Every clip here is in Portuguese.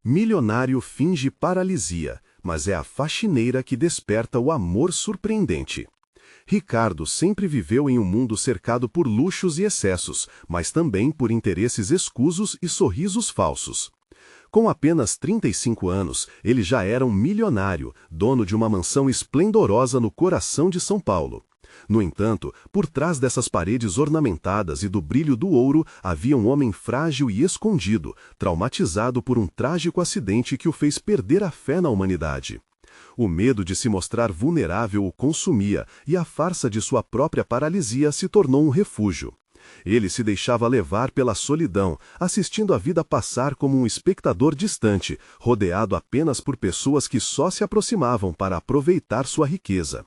Milionário finge paralisia, mas é a faxineira que desperta o amor surpreendente. Ricardo sempre viveu em um mundo cercado por luxos e excessos, mas também por interesses escusos e sorrisos falsos. Com apenas 35 anos, ele já era um milionário, dono de uma mansão esplendorosa no coração de São Paulo. No entanto, por trás dessas paredes ornamentadas e do brilho do ouro, havia um homem frágil e escondido, traumatizado por um trágico acidente que o fez perder a fé na humanidade. O medo de se mostrar vulnerável o consumia, e a farsa de sua própria paralisia se tornou um refúgio. Ele se deixava levar pela solidão, assistindo a vida passar como um espectador distante, rodeado apenas por pessoas que só se aproximavam para aproveitar sua riqueza.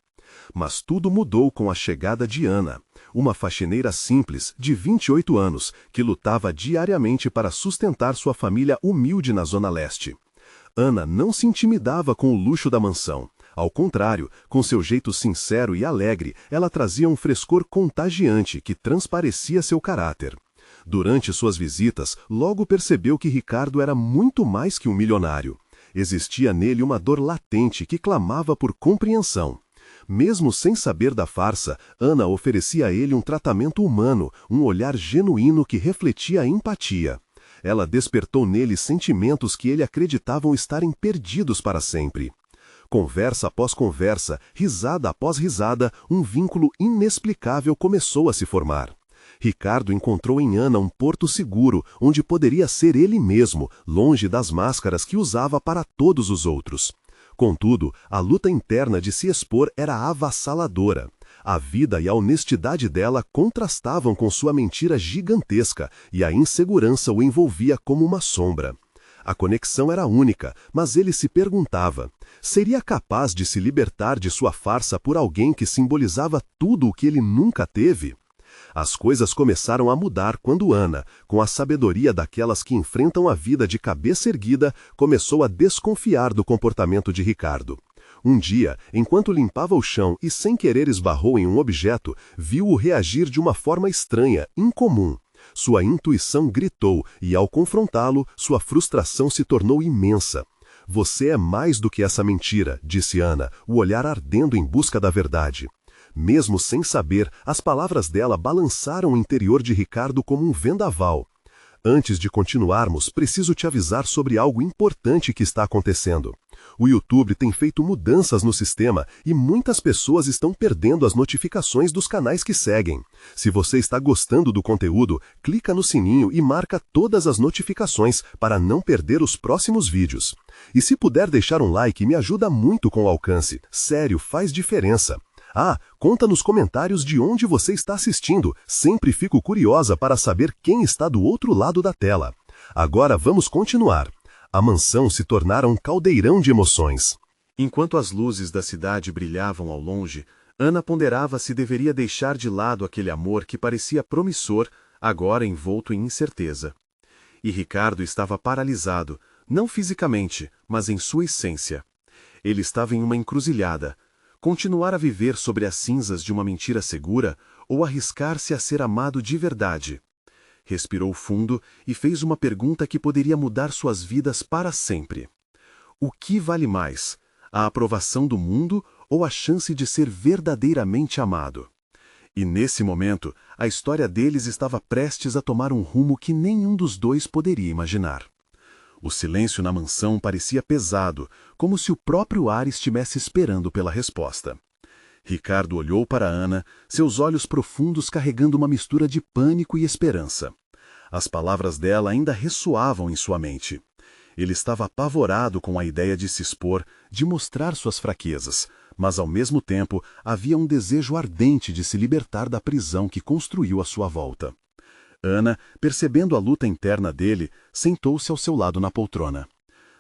Mas tudo mudou com a chegada de Ana, uma faxineira simples, de 28 anos, que lutava diariamente para sustentar sua família humilde na Zona Leste. Ana não se intimidava com o luxo da mansão. Ao contrário, com seu jeito sincero e alegre, ela trazia um frescor contagiante que transparecia seu caráter. Durante suas visitas, logo percebeu que Ricardo era muito mais que um milionário. Existia nele uma dor latente que clamava por compreensão. Mesmo sem saber da farsa, Ana oferecia a ele um tratamento humano, um olhar genuíno que refletia a empatia. Ela despertou nele sentimentos que ele acreditavam estarem perdidos para sempre. Conversa após conversa, risada após risada, um vínculo inexplicável começou a se formar. Ricardo encontrou em Ana um porto seguro, onde poderia ser ele mesmo, longe das máscaras que usava para todos os outros. Contudo, a luta interna de se expor era avassaladora. A vida e a honestidade dela contrastavam com sua mentira gigantesca, e a insegurança o envolvia como uma sombra. A conexão era única, mas ele se perguntava: seria capaz de se libertar de sua farsa por alguém que simbolizava tudo o que ele nunca teve? As coisas começaram a mudar quando Ana, com a sabedoria daquelas que enfrentam a vida de cabeça erguida, começou a desconfiar do comportamento de Ricardo. Um dia, enquanto limpava o chão e sem querer esbarrou em um objeto, viu-o reagir de uma forma estranha, incomum. Sua intuição gritou e, ao confrontá-lo, sua frustração se tornou imensa. "Você é mais do que essa mentira", disse Ana, o olhar ardendo em busca da verdade. Mesmo sem saber, as palavras dela balançaram o interior de Ricardo como um vendaval. "Antes de continuarmos, preciso te avisar sobre algo importante que está acontecendo. O YouTube tem feito mudanças no sistema e muitas pessoas estão perdendo as notificações dos canais que seguem. Se você está gostando do conteúdo, clica no sininho e marca todas as notificações para não perder os próximos vídeos. E se puder deixar um like, me ajuda muito com o alcance. Sério, faz diferença. Ah, conta nos comentários de onde você está assistindo. Sempre fico curiosa para saber quem está do outro lado da tela. Agora vamos continuar. A mansão se tornara um caldeirão de emoções. Enquanto as luzes da cidade brilhavam ao longe, Ana ponderava se deveria deixar de lado aquele amor que parecia promissor, agora envolto em incerteza. E Ricardo estava paralisado, não fisicamente, mas em sua essência. Ele estava em uma encruzilhada. Continuar a viver sobre as cinzas de uma mentira segura ou arriscar-se a ser amado de verdade? Respirou fundo e fez uma pergunta que poderia mudar suas vidas para sempre. O que vale mais, a aprovação do mundo ou a chance de ser verdadeiramente amado? E nesse momento, a história deles estava prestes a tomar um rumo que nenhum dos dois poderia imaginar. O silêncio na mansão parecia pesado, como se o próprio ar estivesse esperando pela resposta. Ricardo olhou para Ana, seus olhos profundos carregando uma mistura de pânico e esperança. As palavras dela ainda ressoavam em sua mente. Ele estava apavorado com a ideia de se expor, de mostrar suas fraquezas, mas ao mesmo tempo havia um desejo ardente de se libertar da prisão que construiu à sua volta. Ana, percebendo a luta interna dele, sentou-se ao seu lado na poltrona.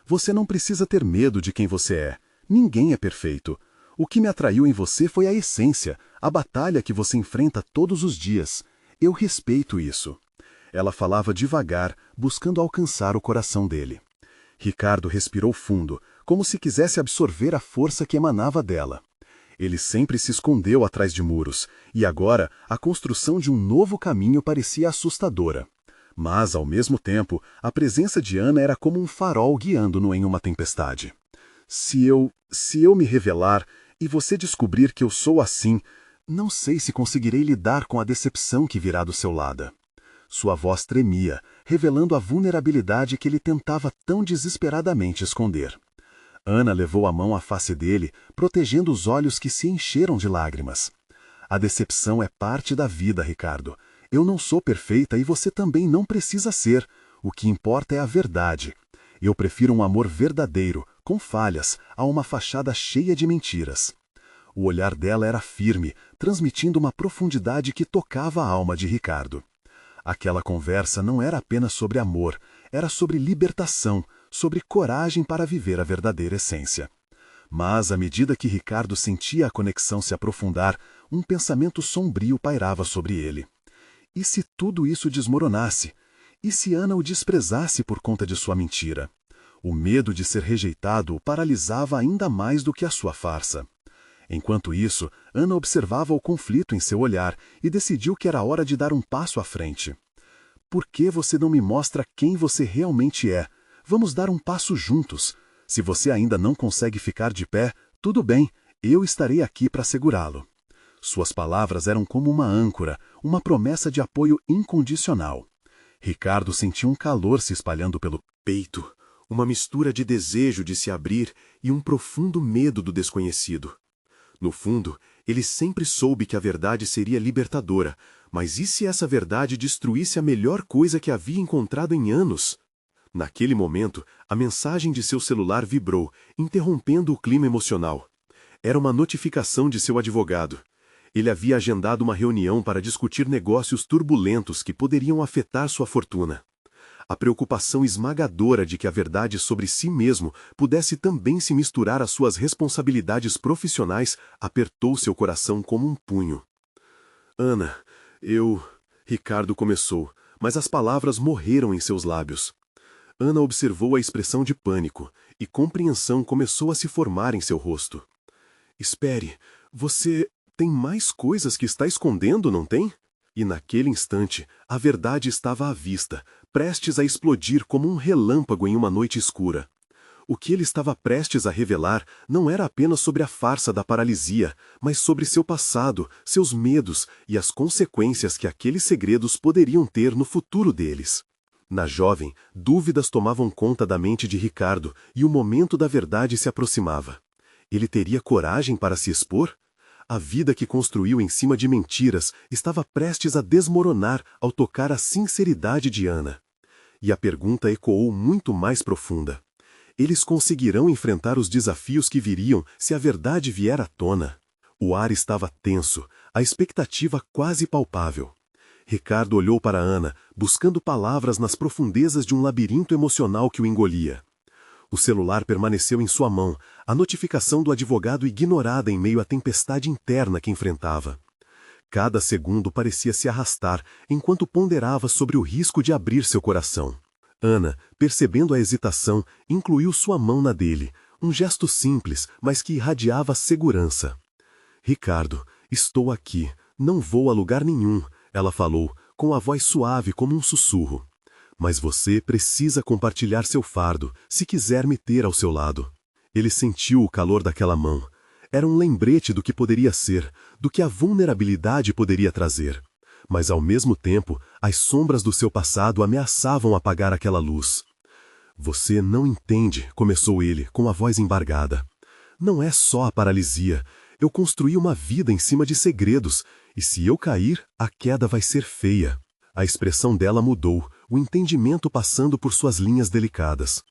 "Você não precisa ter medo de quem você é. Ninguém é perfeito. O que me atraiu em você foi a essência, a batalha que você enfrenta todos os dias. Eu respeito isso." Ela falava devagar, buscando alcançar o coração dele. Ricardo respirou fundo, como se quisesse absorver a força que emanava dela. Ele sempre se escondeu atrás de muros, e agora a construção de um novo caminho parecia assustadora. Mas, ao mesmo tempo, a presença de Ana era como um farol guiando-no em uma tempestade. Se eu me revelar e você descobrir que eu sou assim, não sei se conseguirei lidar com a decepção que virá do seu lado. Sua voz tremia, revelando a vulnerabilidade que ele tentava tão desesperadamente esconder. Ana levou a mão à face dele, protegendo os olhos que se encheram de lágrimas. A decepção é parte da vida, Ricardo. Eu não sou perfeita e você também não precisa ser. O que importa é a verdade. Eu prefiro um amor verdadeiro, com falhas, a uma fachada cheia de mentiras. O olhar dela era firme, transmitindo uma profundidade que tocava a alma de Ricardo. Aquela conversa não era apenas sobre amor, era sobre libertação, sobre coragem para viver a verdadeira essência. Mas, à medida que Ricardo sentia a conexão se aprofundar, um pensamento sombrio pairava sobre ele. E se tudo isso desmoronasse? E se Ana o desprezasse por conta de sua mentira? O medo de ser rejeitado o paralisava ainda mais do que a sua farsa. Enquanto isso, Ana observava o conflito em seu olhar e decidiu que era hora de dar um passo à frente. Por que você não me mostra quem você realmente é? Vamos dar um passo juntos. Se você ainda não consegue ficar de pé, tudo bem, eu estarei aqui para segurá-lo. Suas palavras eram como uma âncora, uma promessa de apoio incondicional. Ricardo sentiu um calor se espalhando pelo peito, uma mistura de desejo de se abrir e um profundo medo do desconhecido. No fundo, ele sempre soube que a verdade seria libertadora, mas e se essa verdade destruísse a melhor coisa que havia encontrado em anos? Naquele momento, a mensagem de seu celular vibrou, interrompendo o clima emocional. Era uma notificação de seu advogado. Ele havia agendado uma reunião para discutir negócios turbulentos que poderiam afetar sua fortuna. A preocupação esmagadora de que a verdade sobre si mesmo pudesse também se misturar às suas responsabilidades profissionais apertou seu coração como um punho. Ana, Ricardo começou, mas as palavras morreram em seus lábios. Ana observou a expressão de pânico, e compreensão começou a se formar em seu rosto. Espere, você tem mais coisas que está escondendo, não tem? E naquele instante, a verdade estava à vista, prestes a explodir como um relâmpago em uma noite escura. O que ele estava prestes a revelar não era apenas sobre a farsa da paralisia, mas sobre seu passado, seus medos e as consequências que aqueles segredos poderiam ter no futuro deles. Na jovem, dúvidas tomavam conta da mente de Ricardo e o momento da verdade se aproximava. Ele teria coragem para se expor? A vida que construiu em cima de mentiras estava prestes a desmoronar ao tocar a sinceridade de Ana. E a pergunta ecoou muito mais profunda. Eles conseguirão enfrentar os desafios que viriam se a verdade vier à tona? O ar estava tenso, a expectativa quase palpável. Ricardo olhou para Ana, buscando palavras nas profundezas de um labirinto emocional que o engolia. O celular permaneceu em sua mão, a notificação do advogado ignorada em meio à tempestade interna que enfrentava. Cada segundo parecia se arrastar, enquanto ponderava sobre o risco de abrir seu coração. Ana, percebendo a hesitação, incluiu sua mão na dele, um gesto simples, mas que irradiava segurança. Ricardo, estou aqui, não vou a lugar nenhum, ela falou, com a voz suave como um sussurro. Mas você precisa compartilhar seu fardo, se quiser me ter ao seu lado. Ele sentiu o calor daquela mão. Era um lembrete do que poderia ser, do que a vulnerabilidade poderia trazer. Mas, ao mesmo tempo, as sombras do seu passado ameaçavam apagar aquela luz. Você não entende, começou ele, com a voz embargada. Não é só a paralisia. Eu construí uma vida em cima de segredos, e se eu cair, a queda vai ser feia. A expressão dela mudou, o entendimento passando por suas linhas delicadas.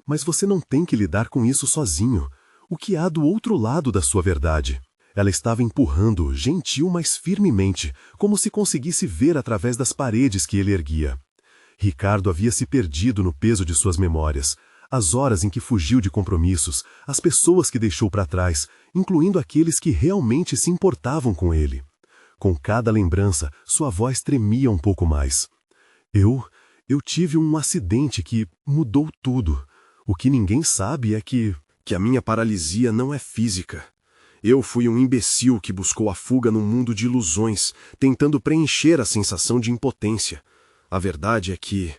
Mas você não tem que lidar com isso sozinho. O que há do outro lado da sua verdade? Ela estava empurrando, gentil, mas firmemente, como se conseguisse ver através das paredes que ele erguia. Ricardo havia se perdido no peso de suas memórias, as horas em que fugiu de compromissos, as pessoas que deixou para trás, incluindo aqueles que realmente se importavam com ele. Com cada lembrança, sua voz tremia um pouco mais. Eu tive um acidente que mudou tudo. O que ninguém sabe é que a minha paralisia não é física. Eu fui um imbecil que buscou a fuga num mundo de ilusões, tentando preencher a sensação de impotência. A verdade é que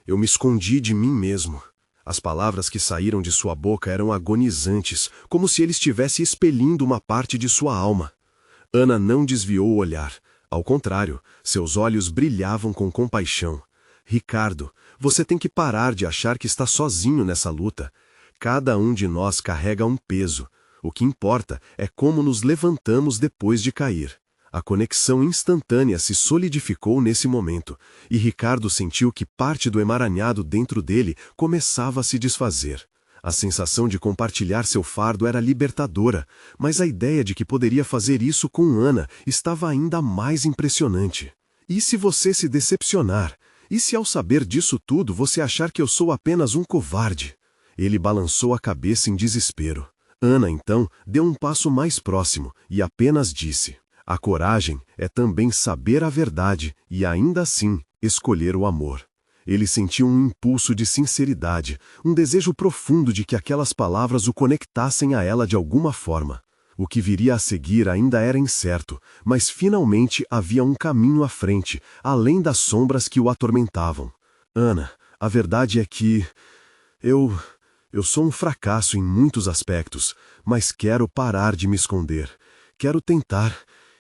eu me escondi de mim mesmo. As palavras que saíram de sua boca eram agonizantes, como se ele estivesse expelindo uma parte de sua alma. Ana não desviou o olhar. Ao contrário, seus olhos brilhavam com compaixão. Ricardo, você tem que parar de achar que está sozinho nessa luta. Cada um de nós carrega um peso. O que importa é como nos levantamos depois de cair. A conexão instantânea se solidificou nesse momento, e Ricardo sentiu que parte do emaranhado dentro dele começava a se desfazer. A sensação de compartilhar seu fardo era libertadora, mas a ideia de que poderia fazer isso com Ana estava ainda mais impressionante. E se você se decepcionar? E se ao saber disso tudo você achar que eu sou apenas um covarde? Ele balançou a cabeça em desespero. Ana, então, deu um passo mais próximo e apenas disse: a coragem é também saber a verdade e, ainda assim, escolher o amor. Ele sentiu um impulso de sinceridade, um desejo profundo de que aquelas palavras o conectassem a ela de alguma forma. O que viria a seguir ainda era incerto, mas finalmente havia um caminho à frente, além das sombras que o atormentavam. Ana, a verdade é que eu sou um fracasso em muitos aspectos, mas quero parar de me esconder. Quero tentar.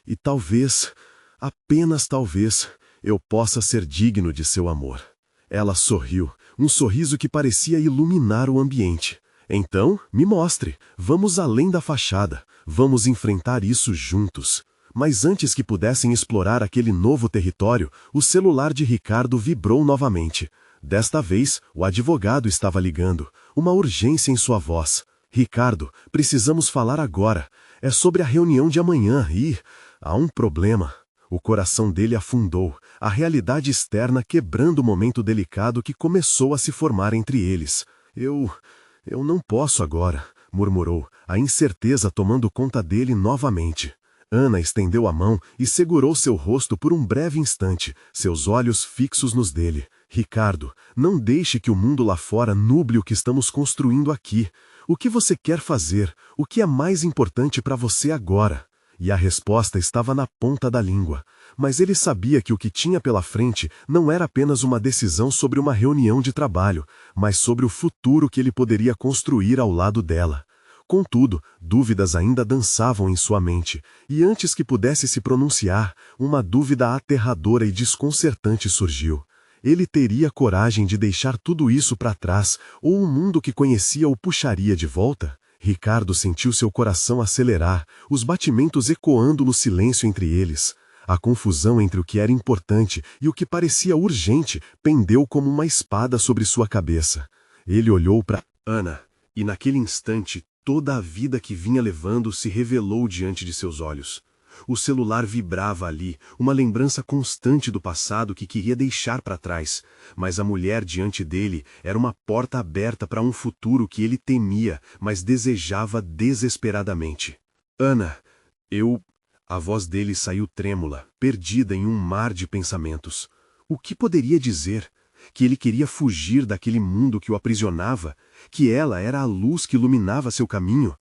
E talvez, apenas talvez, eu possa ser digno de seu amor. Ela sorriu, um sorriso que parecia iluminar o ambiente. Então, me mostre, vamos além da fachada, vamos enfrentar isso juntos. Mas antes que pudessem explorar aquele novo território, o celular de Ricardo vibrou novamente. Desta vez, o advogado estava ligando, uma urgência em sua voz. Ricardo, precisamos falar agora. É sobre a reunião de amanhã e... há um problema. O coração dele afundou, a realidade externa quebrando o momento delicado que começou a se formar entre eles. Eu não posso agora, murmurou, a incerteza tomando conta dele novamente. Ana estendeu a mão e segurou seu rosto por um breve instante, seus olhos fixos nos dele. Ricardo, não deixe que o mundo lá fora nuble o que estamos construindo aqui. O que você quer fazer? O que é mais importante para você agora? E a resposta estava na ponta da língua. Mas ele sabia que o que tinha pela frente não era apenas uma decisão sobre uma reunião de trabalho, mas sobre o futuro que ele poderia construir ao lado dela. Contudo, dúvidas ainda dançavam em sua mente, e antes que pudesse se pronunciar, uma dúvida aterradora e desconcertante surgiu. Ele teria coragem de deixar tudo isso para trás, ou o mundo que conhecia o puxaria de volta? Ricardo sentiu seu coração acelerar, os batimentos ecoando no silêncio entre eles. A confusão entre o que era importante e o que parecia urgente pendeu como uma espada sobre sua cabeça. Ele olhou para Ana, e naquele instante toda a vida que vinha levando se revelou diante de seus olhos. O celular vibrava ali, uma lembrança constante do passado que queria deixar para trás, mas a mulher diante dele era uma porta aberta para um futuro que ele temia, mas desejava desesperadamente. Ana, A voz dele saiu trêmula, perdida em um mar de pensamentos. O que poderia dizer? Que ele queria fugir daquele mundo que o aprisionava? Que ela era a luz que iluminava seu caminho?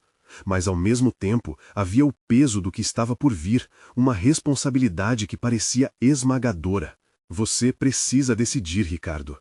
Mas ao mesmo tempo havia o peso do que estava por vir, uma responsabilidade que parecia esmagadora. Você precisa decidir, Ricardo.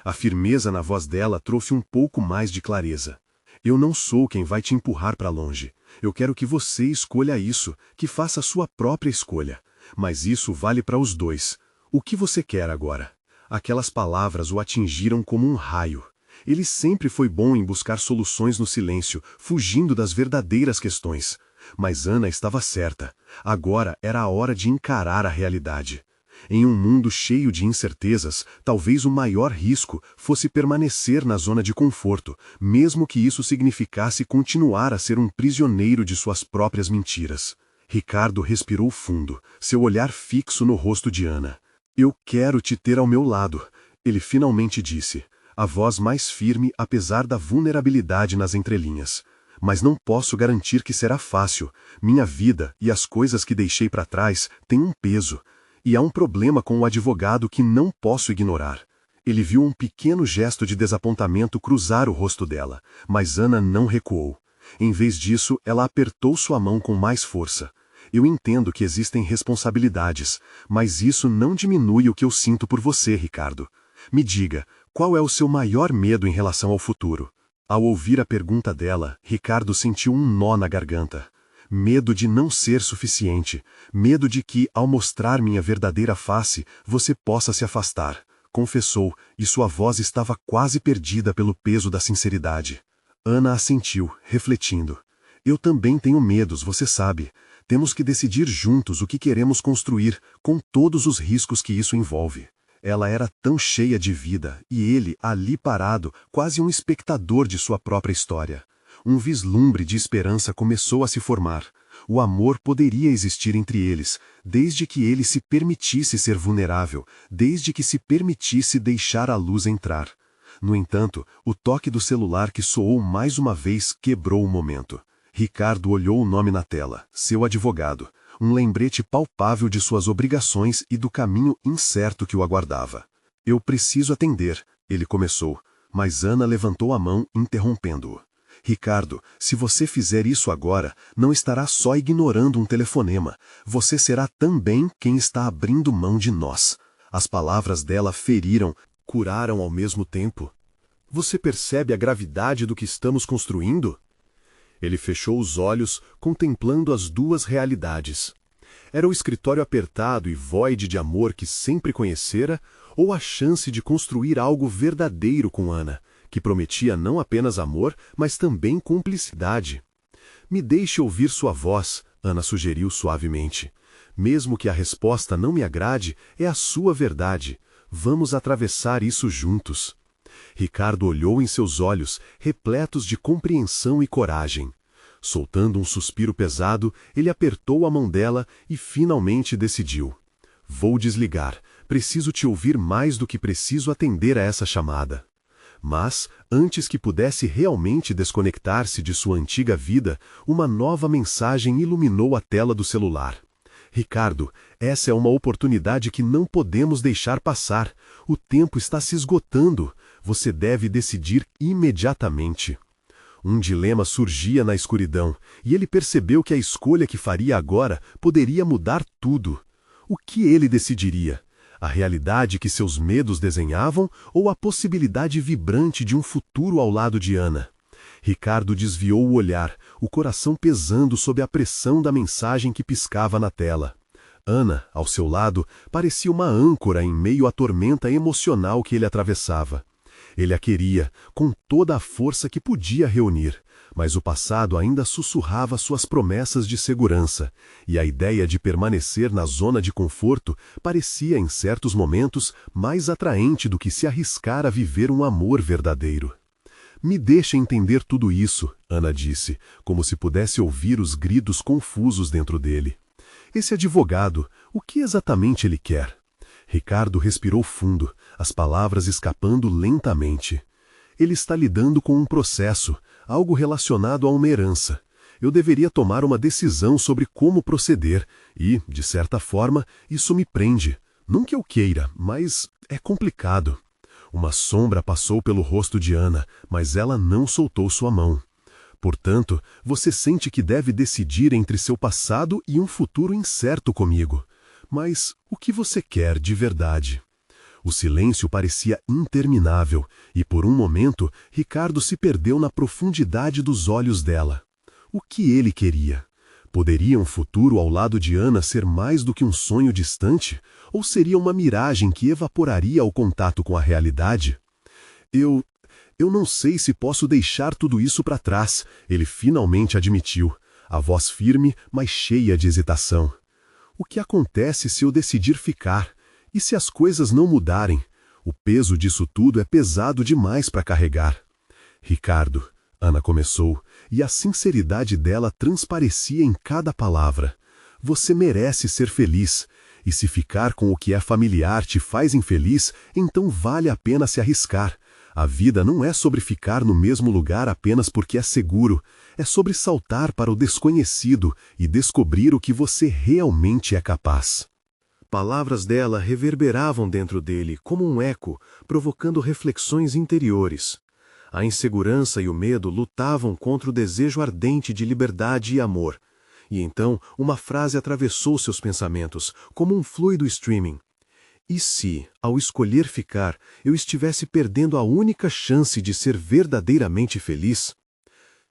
A firmeza na voz dela trouxe um pouco mais de clareza. Eu não sou quem vai te empurrar para longe. Eu quero que você escolha isso, que faça a sua própria escolha. Mas isso vale para os dois. O que você quer agora? Aquelas palavras o atingiram como um raio. Ele sempre foi bom em buscar soluções no silêncio, fugindo das verdadeiras questões. Mas Ana estava certa. Agora era a hora de encarar a realidade. Em um mundo cheio de incertezas, talvez o maior risco fosse permanecer na zona de conforto, mesmo que isso significasse continuar a ser um prisioneiro de suas próprias mentiras. Ricardo respirou fundo, seu olhar fixo no rosto de Ana. Eu quero te ter ao meu lado, ele finalmente disse, a voz mais firme apesar da vulnerabilidade nas entrelinhas. Mas não posso garantir que será fácil. Minha vida e as coisas que deixei para trás têm um peso. E há um problema com o advogado que não posso ignorar. Ele viu um pequeno gesto de desapontamento cruzar o rosto dela, mas Ana não recuou. Em vez disso, ela apertou sua mão com mais força. Eu entendo que existem responsabilidades, mas isso não diminui o que eu sinto por você, Ricardo. Me diga, qual é o seu maior medo em relação ao futuro? Ao ouvir a pergunta dela, Ricardo sentiu um nó na garganta. Medo de não ser suficiente. Medo de que, ao mostrar minha verdadeira face, você possa se afastar. Confessou, e sua voz estava quase perdida pelo peso da sinceridade. Ana assentiu, refletindo. Eu também tenho medos, você sabe. Temos que decidir juntos o que queremos construir, com todos os riscos que isso envolve. Ela era tão cheia de vida, e ele, ali parado, quase um espectador de sua própria história. Um vislumbre de esperança começou a se formar. O amor poderia existir entre eles, desde que ele se permitisse ser vulnerável, desde que se permitisse deixar a luz entrar. No entanto, o toque do celular que soou mais uma vez quebrou o momento. Ricardo olhou o nome na tela, seu advogado, um lembrete palpável de suas obrigações e do caminho incerto que o aguardava. Eu preciso atender, ele começou, mas Ana levantou a mão, interrompendo-o. Ricardo, se você fizer isso agora, não estará só ignorando um telefonema, você será também quem está abrindo mão de nós. As palavras dela feriram, curaram ao mesmo tempo. Você percebe a gravidade do que estamos construindo? Ele fechou os olhos, contemplando as duas realidades. Era o escritório apertado e voide de amor que sempre conhecera, ou a chance de construir algo verdadeiro com Ana, que prometia não apenas amor, mas também cumplicidade. Me deixe ouvir sua voz, Ana sugeriu suavemente. Mesmo que a resposta não me agrade, é a sua verdade. Vamos atravessar isso juntos. Ricardo olhou em seus olhos, repletos de compreensão e coragem. Soltando um suspiro pesado, ele apertou a mão dela e finalmente decidiu. Vou desligar. Preciso te ouvir mais do que preciso atender a essa chamada. Mas, antes que pudesse realmente desconectar-se de sua antiga vida, uma nova mensagem iluminou a tela do celular. Ricardo, essa é uma oportunidade que não podemos deixar passar. O tempo está se esgotando. Você deve decidir imediatamente. Um dilema surgia na escuridão, e ele percebeu que a escolha que faria agora poderia mudar tudo. O que ele decidiria? A realidade que seus medos desenhavam ou a possibilidade vibrante de um futuro ao lado de Ana? Ricardo desviou o olhar, o coração pesando sob a pressão da mensagem que piscava na tela. Ana, ao seu lado, parecia uma âncora em meio à tormenta emocional que ele atravessava. Ele a queria, com toda a força que podia reunir, mas o passado ainda sussurrava suas promessas de segurança, e a ideia de permanecer na zona de conforto parecia, em certos momentos, mais atraente do que se arriscar a viver um amor verdadeiro. Me deixe entender tudo isso, Ana disse, como se pudesse ouvir os gritos confusos dentro dele. Esse advogado, o que exatamente ele quer? Ricardo respirou fundo, as palavras escapando lentamente. Ele está lidando com um processo, algo relacionado a uma herança. Eu deveria tomar uma decisão sobre como proceder e, de certa forma, isso me prende. Não que eu queira, mas é complicado. Uma sombra passou pelo rosto de Ana, mas ela não soltou sua mão. Portanto, você sente que deve decidir entre seu passado e um futuro incerto comigo. Mas o que você quer de verdade? O silêncio parecia interminável, e por um momento, Ricardo se perdeu na profundidade dos olhos dela. O que ele queria? Poderia um futuro ao lado de Ana ser mais do que um sonho distante? Ou seria uma miragem que evaporaria ao contato com a realidade? Eu não sei se posso deixar tudo isso para trás, ele finalmente admitiu, a voz firme, mas cheia de hesitação. O que acontece se eu decidir ficar? E se as coisas não mudarem? O peso disso tudo é pesado demais para carregar. Ricardo, Ana começou, e a sinceridade dela transparecia em cada palavra. Você merece ser feliz, e se ficar com o que é familiar te faz infeliz, então vale a pena se arriscar. A vida não é sobre ficar no mesmo lugar apenas porque é seguro, é sobre saltar para o desconhecido e descobrir o que você realmente é capaz. Palavras dela reverberavam dentro dele como um eco, provocando reflexões interiores. A insegurança e o medo lutavam contra o desejo ardente de liberdade e amor, E então, uma frase atravessou seus pensamentos, como um fluido streaming. E se, ao escolher ficar, eu estivesse perdendo a única chance de ser verdadeiramente feliz?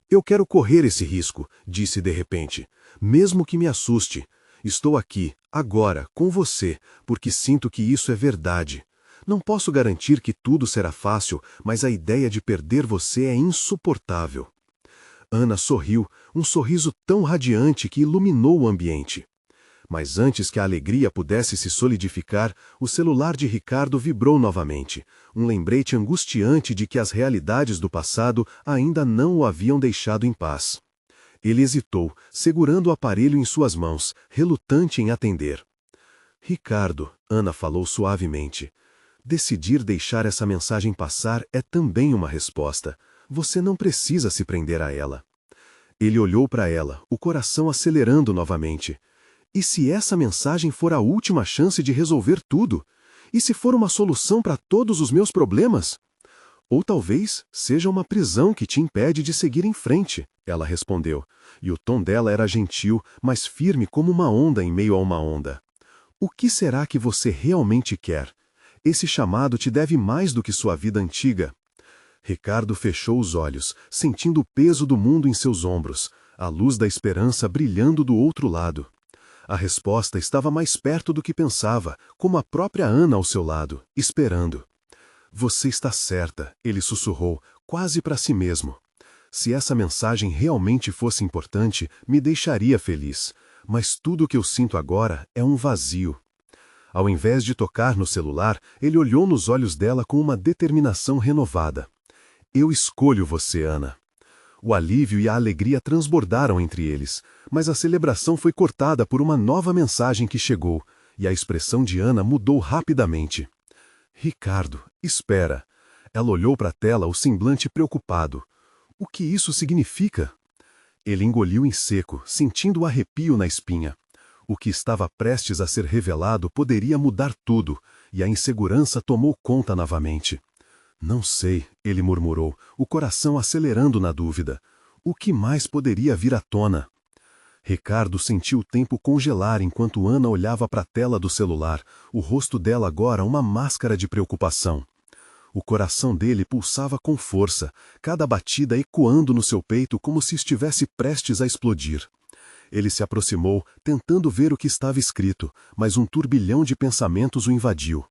Eu quero correr esse risco, disse de repente, mesmo que me assuste. Estou aqui, agora, com você, porque sinto que isso é verdade. Não posso garantir que tudo será fácil, mas a ideia de perder você é insuportável. Ana sorriu, um sorriso tão radiante que iluminou o ambiente. Mas antes que a alegria pudesse se solidificar, o celular de Ricardo vibrou novamente, um lembrete angustiante de que as realidades do passado ainda não o haviam deixado em paz. Ele hesitou, segurando o aparelho em suas mãos, relutante em atender. Ricardo, Ana falou suavemente. Decidir deixar essa mensagem passar é também uma resposta. Você não precisa se prender a ela. Ele olhou para ela, o coração acelerando novamente. E se essa mensagem for a última chance de resolver tudo? E se for uma solução para todos os meus problemas? Ou talvez seja uma prisão que te impede de seguir em frente, ela respondeu, e o tom dela era gentil, mas firme como uma onda em meio a uma onda. O que será que você realmente quer? Esse chamado te deve mais do que sua vida antiga. Ricardo fechou os olhos, sentindo o peso do mundo em seus ombros, a luz da esperança brilhando do outro lado. A resposta estava mais perto do que pensava, como a própria Ana ao seu lado, esperando. Você está certa, ele sussurrou, quase para si mesmo. Se essa mensagem realmente fosse importante, me deixaria feliz, mas tudo o que eu sinto agora é um vazio. Ao invés de tocar no celular, ele olhou nos olhos dela com uma determinação renovada. Eu escolho você, Ana. O alívio e a alegria transbordaram entre eles, mas a celebração foi cortada por uma nova mensagem que chegou, e a expressão de Ana mudou rapidamente. Ricardo, espera. Ela olhou para a tela, o semblante preocupado. O que isso significa? Ele engoliu em seco, sentindo o arrepio na espinha. O que estava prestes a ser revelado poderia mudar tudo, e a insegurança tomou conta novamente. Não sei, ele murmurou, o coração acelerando na dúvida. O que mais poderia vir à tona? Ricardo sentiu o tempo congelar enquanto Ana olhava para a tela do celular, o rosto dela agora uma máscara de preocupação. O coração dele pulsava com força, cada batida ecoando no seu peito como se estivesse prestes a explodir. Ele se aproximou, tentando ver o que estava escrito, mas um turbilhão de pensamentos o invadiu.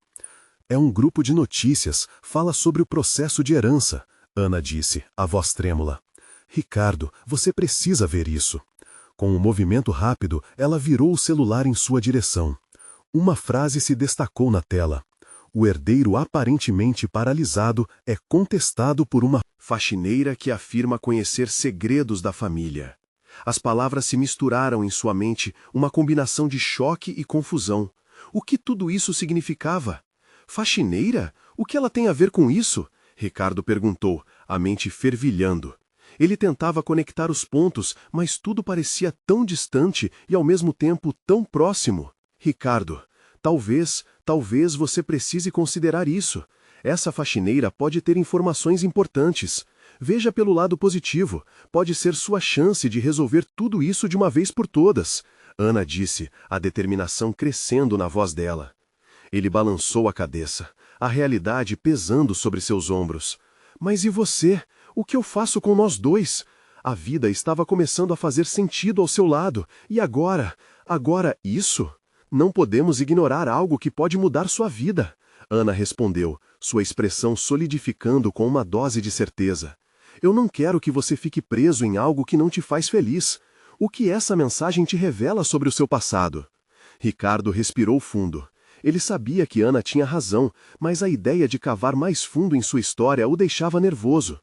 É um grupo de notícias, fala sobre o processo de herança, Ana disse, a voz trêmula. Ricardo, você precisa ver isso. Com um movimento rápido, ela virou o celular em sua direção. Uma frase se destacou na tela. O herdeiro aparentemente paralisado é contestado por uma faxineira que afirma conhecer segredos da família. As palavras se misturaram em sua mente, uma combinação de choque e confusão. O que tudo isso significava? Faxineira? O que ela tem a ver com isso? Ricardo perguntou, a mente fervilhando. Ele tentava conectar os pontos, mas tudo parecia tão distante e ao mesmo tempo tão próximo. Ricardo, talvez você precise considerar isso. Essa faxineira pode ter informações importantes. Veja pelo lado positivo, pode ser sua chance de resolver tudo isso de uma vez por todas. Ana disse, a determinação crescendo na voz dela. Ele balançou a cabeça, a realidade pesando sobre seus ombros. Mas e você? O que eu faço com nós dois? A vida estava começando a fazer sentido ao seu lado, e agora isso? Não podemos ignorar algo que pode mudar sua vida. Ana respondeu, sua expressão solidificando com uma dose de certeza. Eu não quero que você fique preso em algo que não te faz feliz. O que essa mensagem te revela sobre o seu passado? Ricardo respirou fundo. Ele sabia que Ana tinha razão, mas a ideia de cavar mais fundo em sua história o deixava nervoso.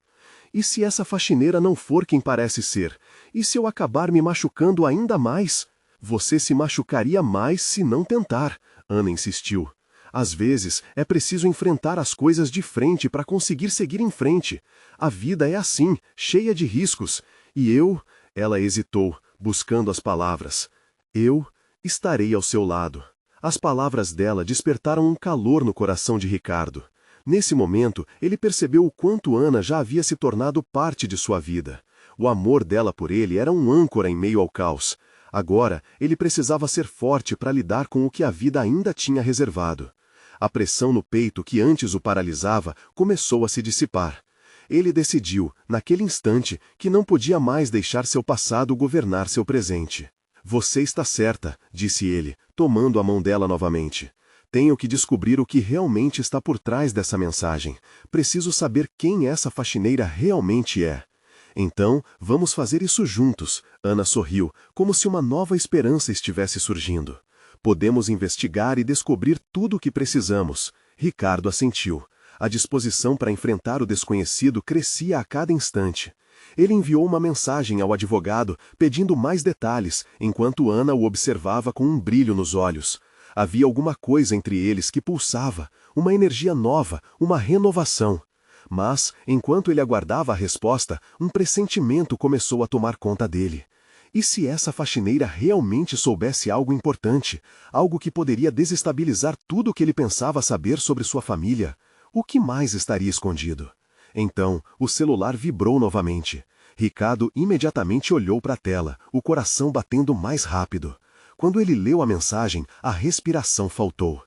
E se essa faxineira não for quem parece ser? E se eu acabar me machucando ainda mais? Você se machucaria mais se não tentar, Ana insistiu. Às vezes, é preciso enfrentar as coisas de frente para conseguir seguir em frente. A vida é assim, cheia de riscos. E ela hesitou, buscando as palavras. Eu estarei ao seu lado. As palavras dela despertaram um calor no coração de Ricardo. Nesse momento, ele percebeu o quanto Ana já havia se tornado parte de sua vida. O amor dela por ele era um âncora em meio ao caos. Agora, ele precisava ser forte para lidar com o que a vida ainda tinha reservado. A pressão no peito que antes o paralisava começou a se dissipar. Ele decidiu, naquele instante, que não podia mais deixar seu passado governar seu presente. Você está certa, disse ele, tomando a mão dela novamente. Tenho que descobrir o que realmente está por trás dessa mensagem. Preciso saber quem essa faxineira realmente é. Então, vamos fazer isso juntos. Ana sorriu, como se uma nova esperança estivesse surgindo. Podemos investigar e descobrir tudo o que precisamos. Ricardo assentiu. A disposição para enfrentar o desconhecido crescia a cada instante. Ele enviou uma mensagem ao advogado pedindo mais detalhes, enquanto Ana o observava com um brilho nos olhos. Havia alguma coisa entre eles que pulsava, uma energia nova, uma renovação. Mas, enquanto ele aguardava a resposta, um pressentimento começou a tomar conta dele. E se essa faxineira realmente soubesse algo importante, algo que poderia desestabilizar tudo o que ele pensava saber sobre sua família? O que mais estaria escondido? Então, o celular vibrou novamente. Ricardo imediatamente olhou para a tela, o coração batendo mais rápido. Quando ele leu a mensagem, a respiração faltou.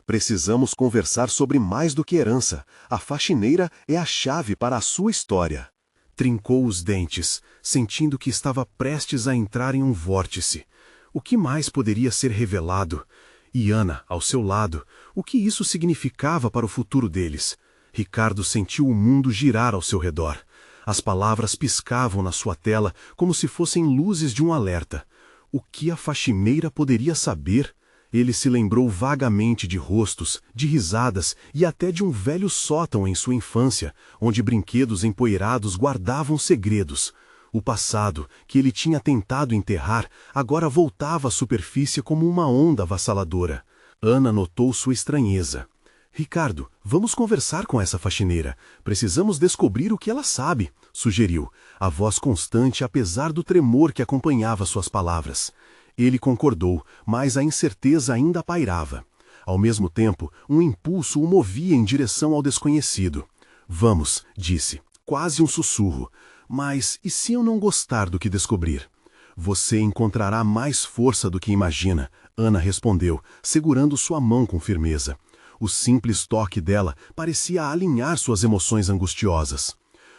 Precisamos conversar sobre mais do que herança. A faxineira é a chave para a sua história. Trincou os dentes, sentindo que estava prestes a entrar em um vórtice. O que mais poderia ser revelado? E Ana, ao seu lado, o que isso significava para o futuro deles? Ricardo sentiu o mundo girar ao seu redor. As palavras piscavam na sua tela como se fossem luzes de um alerta. O que a faxineira poderia saber? Ele se lembrou vagamente de rostos, de risadas e até de um velho sótão em sua infância, onde brinquedos empoeirados guardavam segredos. O passado, que ele tinha tentado enterrar, agora voltava à superfície como uma onda avassaladora. Ana notou sua estranheza. Ricardo, vamos conversar com essa faxineira. Precisamos descobrir o que ela sabe, sugeriu, a voz constante apesar do tremor que acompanhava suas palavras. Ele concordou, mas a incerteza ainda pairava. Ao mesmo tempo, um impulso o movia em direção ao desconhecido. Vamos, disse, quase um sussurro. Mas e se eu não gostar do que descobrir? Você encontrará mais força do que imagina, Ana respondeu, segurando sua mão com firmeza. O simples toque dela parecia alinhar suas emoções angustiosas.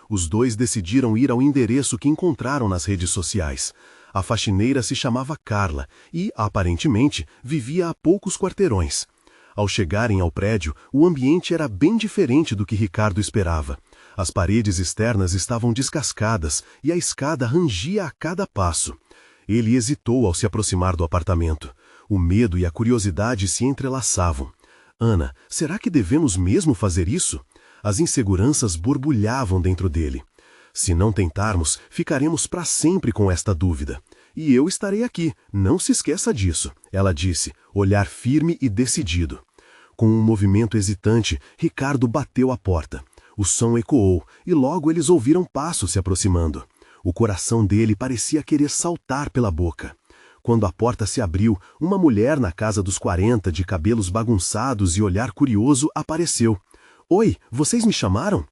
Os dois decidiram ir ao endereço que encontraram nas redes sociais. A faxineira se chamava Carla e, aparentemente, vivia a poucos quarteirões. Ao chegarem ao prédio, o ambiente era bem diferente do que Ricardo esperava. As paredes externas estavam descascadas e a escada rangia a cada passo. Ele hesitou ao se aproximar do apartamento. O medo e a curiosidade se entrelaçavam. Ana, será que devemos mesmo fazer isso? As inseguranças borbulhavam dentro dele. Se não tentarmos, ficaremos para sempre com esta dúvida. E eu estarei aqui, não se esqueça disso, ela disse, olhar firme e decidido. Com um movimento hesitante, Ricardo bateu à porta. O som ecoou, e logo eles ouviram passos se aproximando. O coração dele parecia querer saltar pela boca. Quando a porta se abriu, uma mulher na casa dos 40, de cabelos bagunçados e olhar curioso, apareceu. Oi, vocês me chamaram?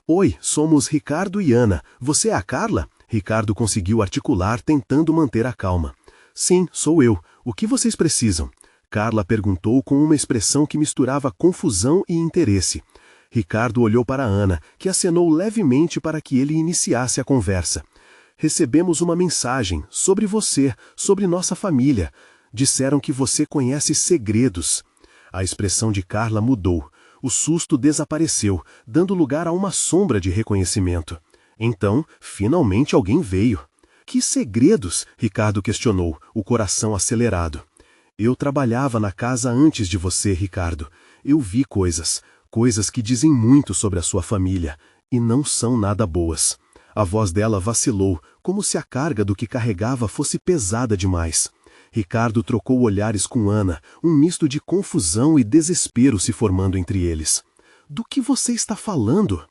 Oi, somos Ricardo e Ana. Você é a Carla? Ricardo conseguiu articular, tentando manter a calma. Sim, sou eu. O que vocês precisam? Carla perguntou com uma expressão que misturava confusão e interesse. Ricardo olhou para Ana, que acenou levemente para que ele iniciasse a conversa. Recebemos uma mensagem sobre você, sobre nossa família. Disseram que você conhece segredos. A expressão de Carla mudou. O susto desapareceu, dando lugar a uma sombra de reconhecimento. Então, finalmente alguém veio. Que segredos? Ricardo questionou, o coração acelerado. Eu trabalhava na casa antes de você, Ricardo. Eu vi coisas que dizem muito sobre a sua família, e não são nada boas. A voz dela vacilou, como se a carga do que carregava fosse pesada demais. Ricardo trocou olhares com Ana, um misto de confusão e desespero se formando entre eles. Do que você está falando?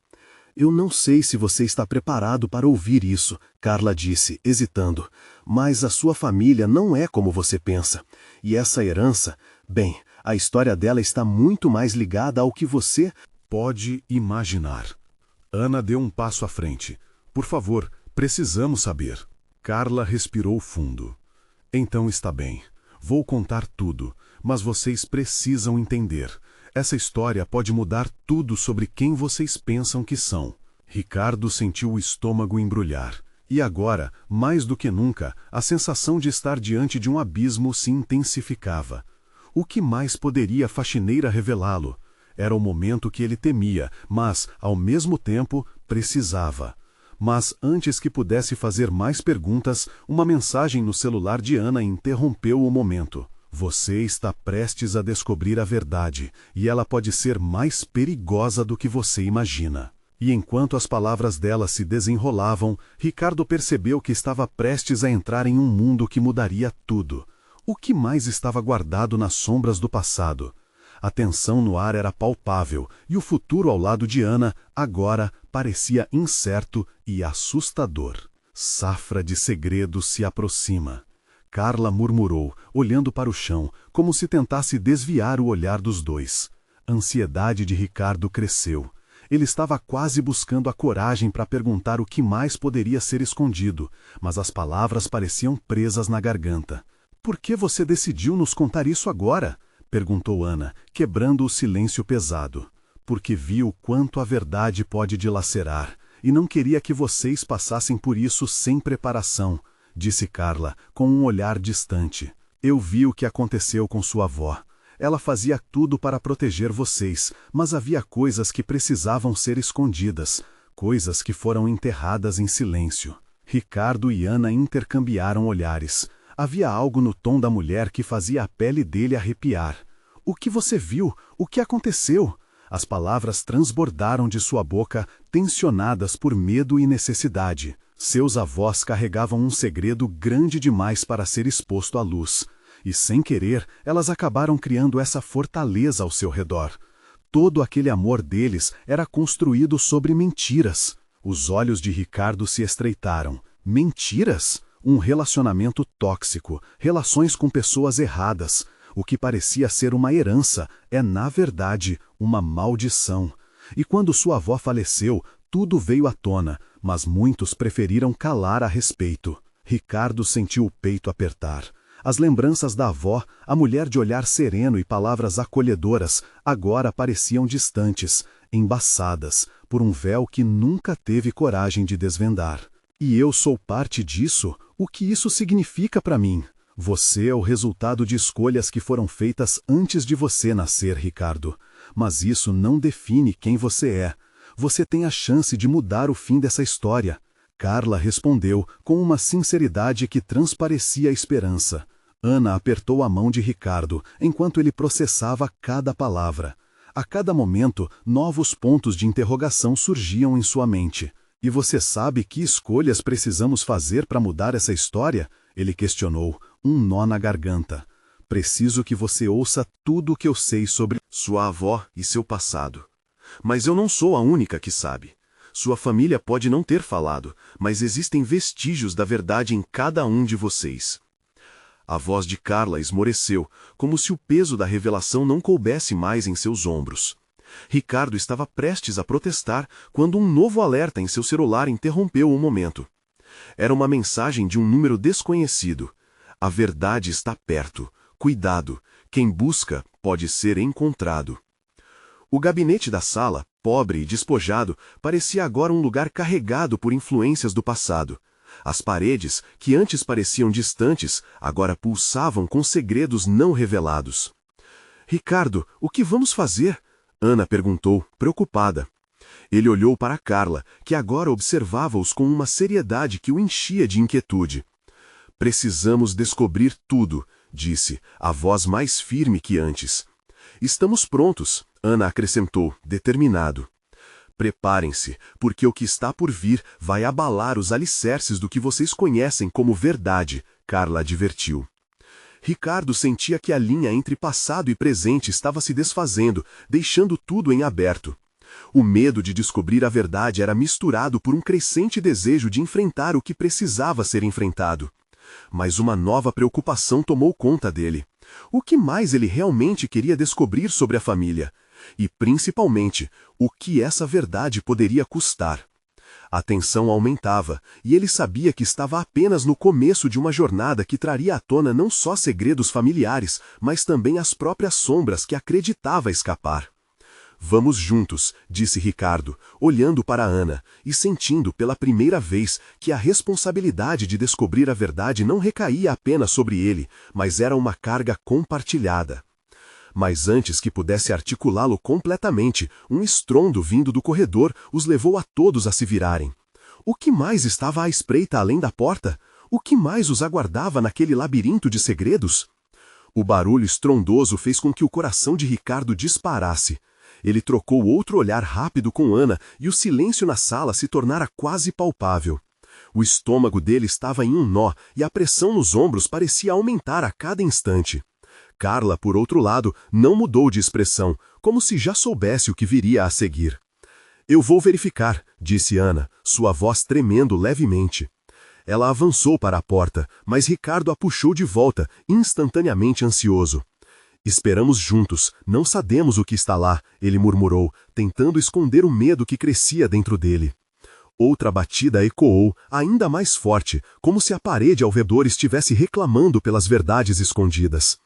Eu não sei se você está preparado para ouvir isso, Carla disse, hesitando. Mas a sua família não é como você pensa. E essa herança, bem, a história dela está muito mais ligada ao que você pode imaginar. Ana deu um passo à frente. Por favor, precisamos saber. Carla respirou fundo. Então está bem. Vou contar tudo, mas vocês precisam entender. Essa história pode mudar tudo sobre quem vocês pensam que são. Ricardo sentiu o estômago embrulhar. E agora, mais do que nunca, a sensação de estar diante de um abismo se intensificava. O que mais poderia a faxineira revelá-lo? Era o momento que ele temia, mas, ao mesmo tempo, precisava. Mas, antes que pudesse fazer mais perguntas, uma mensagem no celular de Ana interrompeu o momento. Você está prestes a descobrir a verdade, e ela pode ser mais perigosa do que você imagina. E enquanto as palavras dela se desenrolavam, Ricardo percebeu que estava prestes a entrar em um mundo que mudaria tudo. O que mais estava guardado nas sombras do passado? A tensão no ar era palpável, e o futuro ao lado de Ana, agora, parecia incerto e assustador. Safra de segredos se aproxima. Carla murmurou, olhando para o chão, como se tentasse desviar o olhar dos dois. A ansiedade de Ricardo cresceu. Ele estava quase buscando a coragem para perguntar o que mais poderia ser escondido, mas as palavras pareciam presas na garganta. Por que você decidiu nos contar isso agora? Perguntou Ana, quebrando o silêncio pesado. Porque vi o quanto a verdade pode dilacerar, e não queria que vocês passassem por isso sem preparação, disse Carla, com um olhar distante. Eu vi o que aconteceu com sua avó. Ela fazia tudo para proteger vocês, mas havia coisas que precisavam ser escondidas, coisas que foram enterradas em silêncio. Ricardo e Ana intercambiaram olhares. Havia algo no tom da mulher que fazia a pele dele arrepiar. O que você viu? O que aconteceu? As palavras transbordaram de sua boca, tensionadas por medo e necessidade. Seus avós carregavam um segredo grande demais para ser exposto à luz. E, sem querer, elas acabaram criando essa fortaleza ao seu redor. Todo aquele amor deles era construído sobre mentiras. Os olhos de Ricardo se estreitaram. Mentiras? Um relacionamento tóxico, relações com pessoas erradas. O que parecia ser uma herança é, na verdade, uma maldição. E quando sua avó faleceu, tudo veio à tona, mas muitos preferiram calar a respeito. Ricardo sentiu o peito apertar. As lembranças da avó, a mulher de olhar sereno e palavras acolhedoras, agora pareciam distantes, embaçadas, por um véu que nunca teve coragem de desvendar. E eu sou parte disso? O que isso significa para mim? Você é o resultado de escolhas que foram feitas antes de você nascer, Ricardo. Mas isso não define quem você é. Você tem a chance de mudar o fim dessa história. Carla respondeu com uma sinceridade que transparecia a esperança. Ana apertou a mão de Ricardo, enquanto ele processava cada palavra. A cada momento, novos pontos de interrogação surgiam em sua mente. E você sabe que escolhas precisamos fazer para mudar essa história? Ele questionou, um nó na garganta. Preciso que você ouça tudo o que eu sei sobre sua avó e seu passado. Mas eu não sou a única que sabe. Sua família pode não ter falado, mas existem vestígios da verdade em cada um de vocês. A voz de Carla esmoreceu, como se o peso da revelação não coubesse mais em seus ombros. Ricardo estava prestes a protestar quando um novo alerta em seu celular interrompeu o momento. Era uma mensagem de um número desconhecido. A verdade está perto. Cuidado. Quem busca pode ser encontrado. O gabinete da sala, pobre e despojado, parecia agora um lugar carregado por influências do passado. As paredes, que antes pareciam distantes, agora pulsavam com segredos não revelados. Ricardo, o que vamos fazer? Ana perguntou, preocupada. Ele olhou para Carla, que agora observava-os com uma seriedade que o enchia de inquietude. Precisamos descobrir tudo, disse, a voz mais firme que antes. Estamos prontos, Ana acrescentou, determinado. Preparem-se, porque o que está por vir vai abalar os alicerces do que vocês conhecem como verdade, Carla advertiu. Ricardo sentia que a linha entre passado e presente estava se desfazendo, deixando tudo em aberto. O medo de descobrir a verdade era misturado por um crescente desejo de enfrentar o que precisava ser enfrentado. Mas uma nova preocupação tomou conta dele. O que mais ele realmente queria descobrir sobre a família? E, principalmente, o que essa verdade poderia custar? A tensão aumentava, e ele sabia que estava apenas no começo de uma jornada que traria à tona não só segredos familiares, mas também as próprias sombras que acreditava escapar. Vamos juntos, disse Ricardo, olhando para Ana e sentindo pela primeira vez que a responsabilidade de descobrir a verdade não recaía apenas sobre ele, mas era uma carga compartilhada. Mas antes que pudesse articulá-lo completamente, um estrondo vindo do corredor os levou a todos a se virarem. O que mais estava à espreita além da porta? O que mais os aguardava naquele labirinto de segredos? O barulho estrondoso fez com que o coração de Ricardo disparasse. Ele trocou outro olhar rápido com Ana e o silêncio na sala se tornara quase palpável. O estômago dele estava em um nó e a pressão nos ombros parecia aumentar a cada instante. Carla, por outro lado, não mudou de expressão, como se já soubesse o que viria a seguir. Eu vou verificar, disse Ana, sua voz tremendo levemente. Ela avançou para a porta, mas Ricardo a puxou de volta, instantaneamente ansioso. Esperamos juntos, não sabemos o que está lá, ele murmurou, tentando esconder o medo que crescia dentro dele. Outra batida ecoou, ainda mais forte, como se a parede ao redor estivesse reclamando pelas verdades escondidas.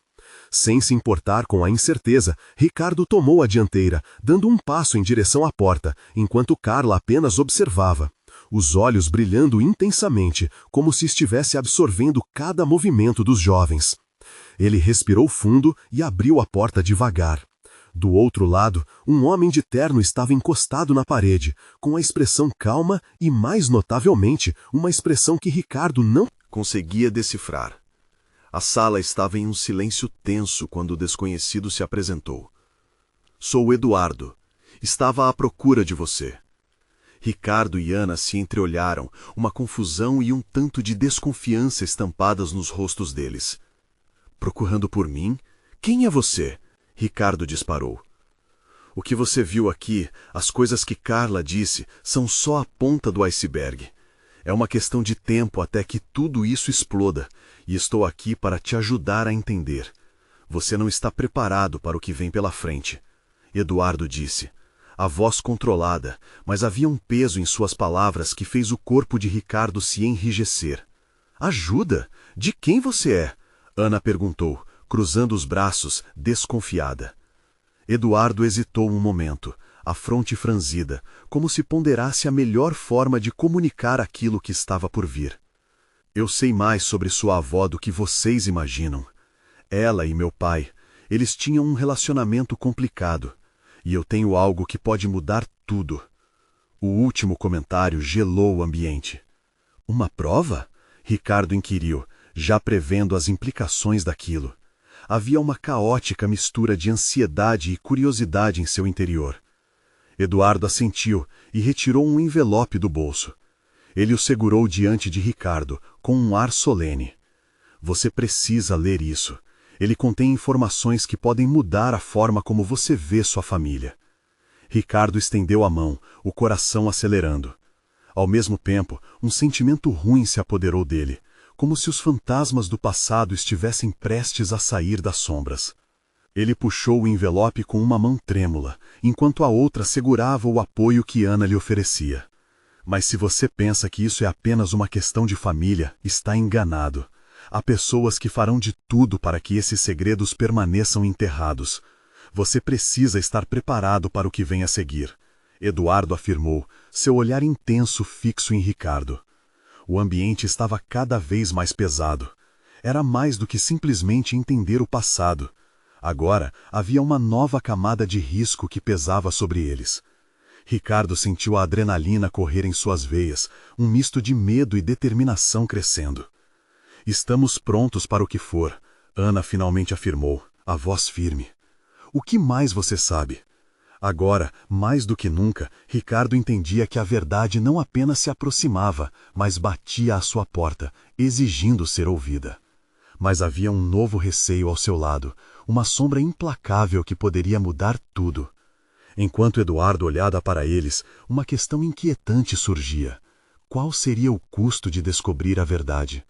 Sem se importar com a incerteza, Ricardo tomou a dianteira, dando um passo em direção à porta, enquanto Carla apenas observava, os olhos brilhando intensamente, como se estivesse absorvendo cada movimento dos jovens. Ele respirou fundo e abriu a porta devagar. Do outro lado, um homem de terno estava encostado na parede, com a expressão calma e, mais notavelmente, uma expressão que Ricardo não conseguia decifrar. A sala estava em um silêncio tenso quando o desconhecido se apresentou. Sou Eduardo. Estava à procura de você. Ricardo e Ana se entreolharam, uma confusão e um tanto de desconfiança estampadas nos rostos deles. Procurando por mim? Quem é você? Ricardo disparou. O que você viu aqui, as coisas que Carla disse, são só a ponta do iceberg. É uma questão de tempo até que tudo isso exploda, e estou aqui para te ajudar a entender. Você não está preparado para o que vem pela frente. Eduardo disse, a voz controlada, mas havia um peso em suas palavras que fez o corpo de Ricardo se enrijecer. Ajuda? De quem você é? Ana perguntou, cruzando os braços, desconfiada. Eduardo hesitou um momento, a fronte franzida, como se ponderasse a melhor forma de comunicar aquilo que estava por vir. Eu sei mais sobre sua avó do que vocês imaginam. Ela e meu pai, eles tinham um relacionamento complicado, e eu tenho algo que pode mudar tudo. O último comentário gelou o ambiente. Uma prova? Ricardo inquiriu, já prevendo as implicações daquilo. Havia uma caótica mistura de ansiedade e curiosidade em seu interior. Eduardo assentiu e retirou um envelope do bolso. Ele o segurou diante de Ricardo, com um ar solene. Você precisa ler isso. Ele contém informações que podem mudar a forma como você vê sua família. Ricardo estendeu a mão, o coração acelerando. Ao mesmo tempo, um sentimento ruim se apoderou dele, como se os fantasmas do passado estivessem prestes a sair das sombras. Ele puxou o envelope com uma mão trêmula, enquanto a outra segurava o apoio que Ana lhe oferecia. Mas se você pensa que isso é apenas uma questão de família, está enganado. Há pessoas que farão de tudo para que esses segredos permaneçam enterrados. Você precisa estar preparado para o que vem a seguir. Eduardo afirmou, seu olhar intenso fixo em Ricardo. O ambiente estava cada vez mais pesado. Era mais do que simplesmente entender o passado. Agora havia uma nova camada de risco que pesava sobre eles. Ricardo sentiu a adrenalina correr em suas veias, um misto de medo e determinação crescendo. Estamos prontos para o que for, Ana finalmente afirmou, a voz firme. O que mais você sabe? Agora, mais do que nunca, Ricardo entendia que a verdade não apenas se aproximava, mas batia à sua porta, exigindo ser ouvida. Mas havia um novo receio ao seu lado, uma sombra implacável que poderia mudar tudo. Enquanto Eduardo olhava para eles, uma questão inquietante surgia. Qual seria o custo de descobrir a verdade?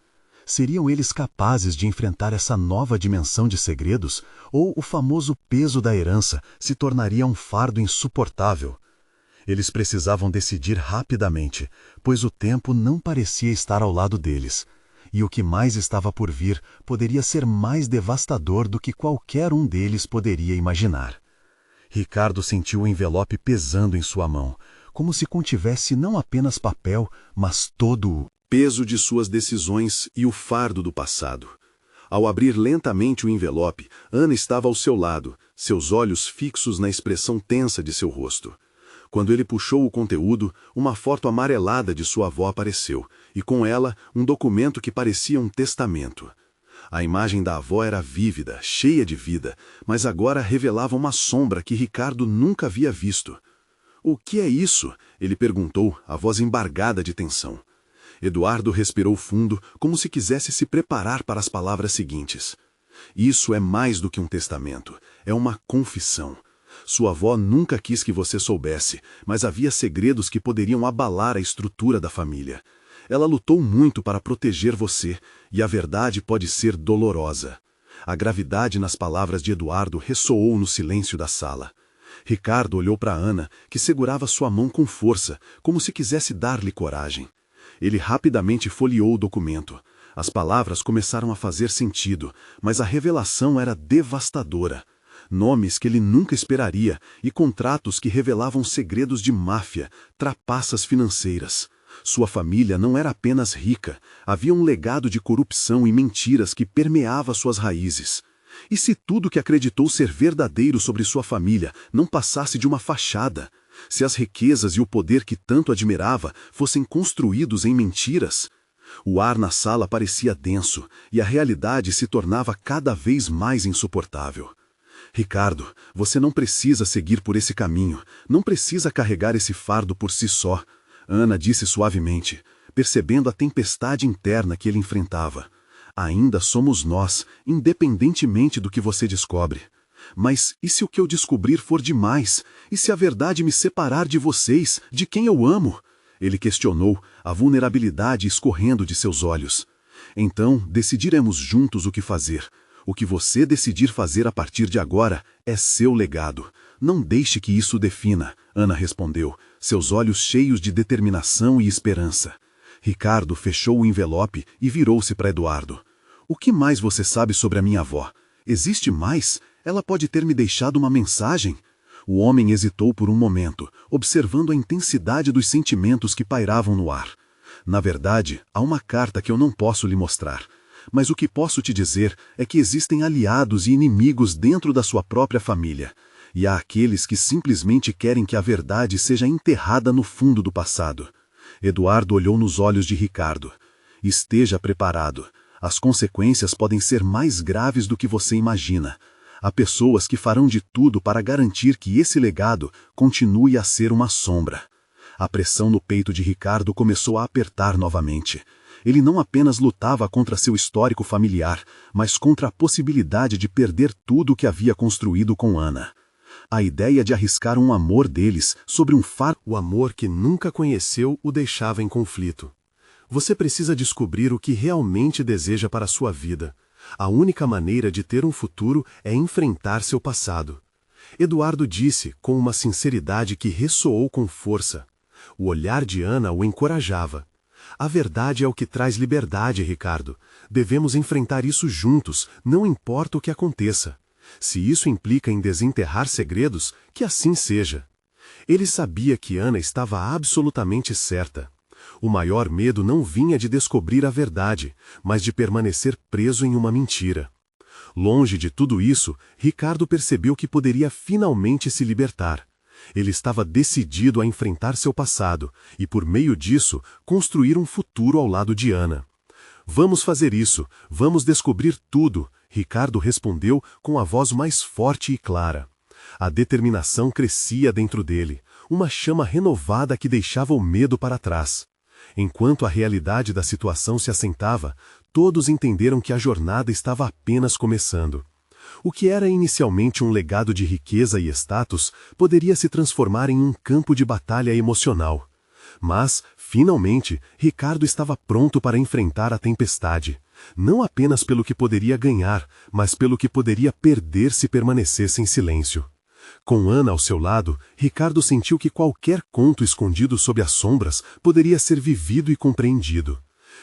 Seriam eles capazes de enfrentar essa nova dimensão de segredos, ou o famoso peso da herança se tornaria um fardo insuportável? Eles precisavam decidir rapidamente, pois o tempo não parecia estar ao lado deles. E o que mais estava por vir poderia ser mais devastador do que qualquer um deles poderia imaginar. Ricardo sentiu o envelope pesando em sua mão, como se contivesse não apenas papel, mas todo o peso de suas decisões e o fardo do passado. Ao abrir lentamente o envelope, Ana estava ao seu lado, seus olhos fixos na expressão tensa de seu rosto. Quando ele puxou o conteúdo, uma foto amarelada de sua avó apareceu, e com ela, um documento que parecia um testamento. A imagem da avó era vívida, cheia de vida, mas agora revelava uma sombra que Ricardo nunca havia visto. "O que é isso?" ele perguntou, a voz embargada de tensão. Eduardo respirou fundo, como se quisesse se preparar para as palavras seguintes. "Isso é mais do que um testamento, é uma confissão. Sua avó nunca quis que você soubesse, mas havia segredos que poderiam abalar a estrutura da família. Ela lutou muito para proteger você, e a verdade pode ser dolorosa." A gravidade nas palavras de Eduardo ressoou no silêncio da sala. Ricardo olhou para Ana, que segurava sua mão com força, como se quisesse dar-lhe coragem. Ele rapidamente folheou o documento. As palavras começaram a fazer sentido, mas a revelação era devastadora. Nomes que ele nunca esperaria e contratos que revelavam segredos de máfia, trapaças financeiras. Sua família não era apenas rica, havia um legado de corrupção e mentiras que permeava suas raízes. E se tudo que acreditou ser verdadeiro sobre sua família não passasse de uma fachada? Se as riquezas e o poder que tanto admirava fossem construídos em mentiras? O ar na sala parecia denso, e a realidade se tornava cada vez mais insuportável. "Ricardo, você não precisa seguir por esse caminho, não precisa carregar esse fardo por si só", Ana disse suavemente, percebendo a tempestade interna que ele enfrentava. "Ainda somos nós, independentemente do que você descobre. Mas e se o que eu descobrir for demais? E se a verdade me separar de vocês, de quem eu amo?" Ele questionou, a vulnerabilidade escorrendo de seus olhos. "Então, decidiremos juntos o que fazer. O que você decidir fazer a partir de agora é seu legado. Não deixe que isso o defina", Ana respondeu, seus olhos cheios de determinação e esperança. Ricardo fechou o envelope e virou-se para Eduardo. "O que mais você sabe sobre a minha avó? Existe mais? Ela pode ter me deixado uma mensagem?" O homem hesitou por um momento, observando a intensidade dos sentimentos que pairavam no ar. "Na verdade, há uma carta que eu não posso lhe mostrar. Mas o que posso te dizer é que existem aliados e inimigos dentro da sua própria família. E há aqueles que simplesmente querem que a verdade seja enterrada no fundo do passado." Eduardo olhou nos olhos de Ricardo. "Esteja preparado. As consequências podem ser mais graves do que você imagina. Há pessoas que farão de tudo para garantir que esse legado continue a ser uma sombra." A pressão no peito de Ricardo começou a apertar novamente. Ele não apenas lutava contra seu histórico familiar, mas contra a possibilidade de perder tudo o que havia construído com Ana. A ideia de arriscar um amor deles sobre um o amor que nunca conheceu o deixava em conflito. "Você precisa descobrir o que realmente deseja para a sua vida. A única maneira de ter um futuro é enfrentar seu passado." Eduardo disse com uma sinceridade que ressoou com força. O olhar de Ana o encorajava. "A verdade é o que traz liberdade, Ricardo. Devemos enfrentar isso juntos, não importa o que aconteça. Se isso implica em desenterrar segredos, que assim seja." Ele sabia que Ana estava absolutamente certa. O maior medo não vinha de descobrir a verdade, mas de permanecer preso em uma mentira. Longe de tudo isso, Ricardo percebeu que poderia finalmente se libertar. Ele estava decidido a enfrentar seu passado e, por meio disso, construir um futuro ao lado de Ana. "Vamos fazer isso, vamos descobrir tudo", Ricardo respondeu com a voz mais forte e clara. A determinação crescia dentro dele, uma chama renovada que deixava o medo para trás. Enquanto a realidade da situação se assentava, todos entenderam que a jornada estava apenas começando. O que era inicialmente um legado de riqueza e status poderia se transformar em um campo de batalha emocional. Mas, finalmente, Ricardo estava pronto para enfrentar a tempestade, não apenas pelo que poderia ganhar, mas pelo que poderia perder se permanecesse em silêncio. Com Ana ao seu lado, Ricardo sentiu que qualquer conto escondido sob as sombras poderia ser vivido e compreendido.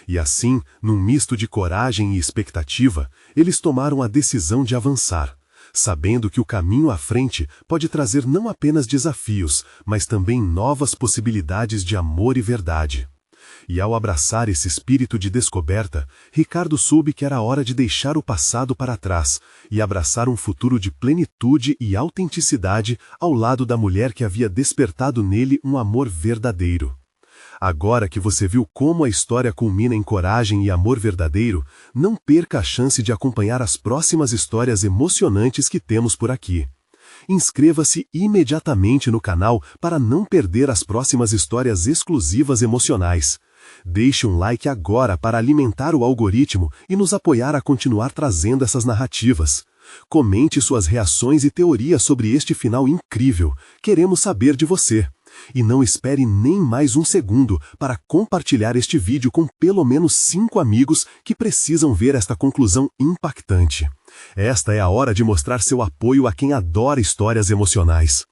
E assim, num misto de coragem e expectativa, eles tomaram a decisão de avançar, sabendo que o caminho à frente pode trazer não apenas desafios, mas também novas possibilidades de amor e verdade. E ao abraçar esse espírito de descoberta, Ricardo soube que era hora de deixar o passado para trás e abraçar um futuro de plenitude e autenticidade ao lado da mulher que havia despertado nele um amor verdadeiro. Agora que você viu como a história culmina em coragem e amor verdadeiro, não perca a chance de acompanhar as próximas histórias emocionantes que temos por aqui. Inscreva-se imediatamente no canal para não perder as próximas histórias exclusivas emocionais. Deixe um like agora para alimentar o algoritmo e nos apoiar a continuar trazendo essas narrativas. Comente suas reações e teorias sobre este final incrível. Queremos saber de você. E não espere nem mais um segundo para compartilhar este vídeo com pelo menos 5 amigos que precisam ver esta conclusão impactante. Esta é a hora de mostrar seu apoio a quem adora histórias emocionais.